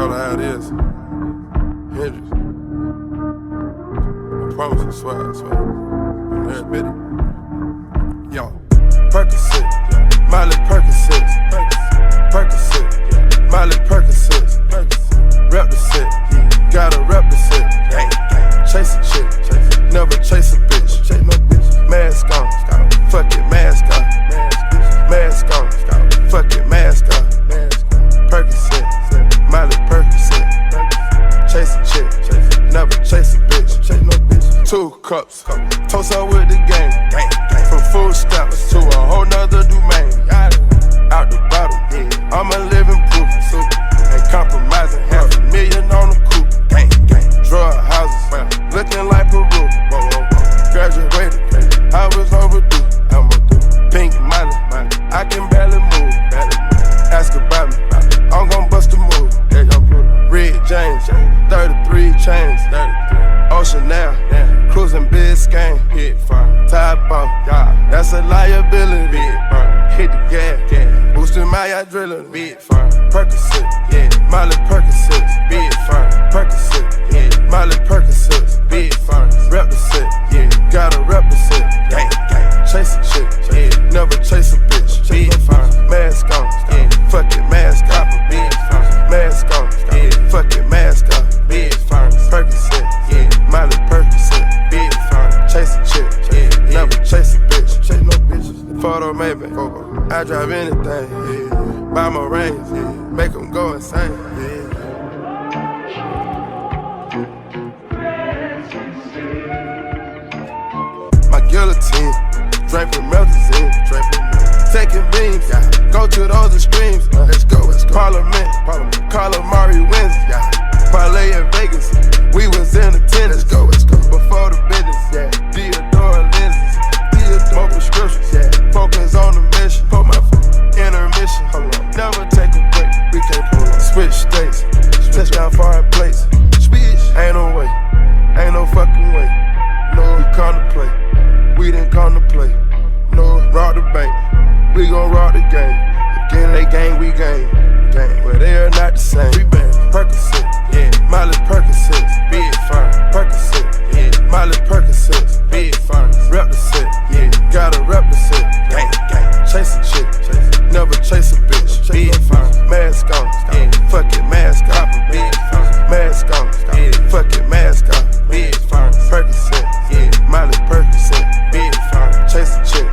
call it how it is. Hendrix. I promise, I swear, I swear. Every bit. Yo, Percocet, Miley Percocet, Percocet, Miley Percocet, rep the set, gotta rep the set. Chase a chick, never chase a bitch. Mask on, fuck it, mask on. Mask on, fuck it, mask on. Percocet, Miley Percocet. Chase a chick, never chase a bitch. 2 cups, toast up with the gang. From food stamps to a whole nother domain. Out the bottle, I'm a living proof. Ain't compromising, $500,000 on the coupe. Drug houses, looking like Peru. Graduated, I was overdue. Pink Miley, I can barely move. Ask about me, I'm gon' bust a move. Red James, 33 chains. Ocean now, cruising Biscayne. Top off, that's a liability. Hit the gas, boosting my adrenaline. Percocet, Miley Percocet, big firm. Percocet, Miley Percocet, big firm. Rep the set, gotta rep the set. Chase a chick, never chase a bitch. Big firm, mask on, fuck it, mask on. Mask on, fuck it, mask on. Big firm, Percocet, Miley Percocet, big firm. Chase a chick, never chase a bitch. Chase no bitches. Photo maybe, I drive anything. Buy my range, make them go insane. My guillotine, drink from Merta, taking beams, go to those extremes. Let's go, Parliament, Calamari wins. Parlay in Vegas, we was in attendance. Let's go, before the business, Theodore lenses, more prescriptions, focus on the mission. Put my intermission, never take a break. We can't pull up. Switch states, touchdown foreign plates. Ain't no way, ain't no fucking way. No, we come to play, we didn't come to play. No, rock the bank, we gon' rock the game. Again, they gang, we gang. But they are not the same. Percocet, Miley Percocet, big firm. Percocet, Miley Percocet, big firm. Rep the set, gotta rep the set.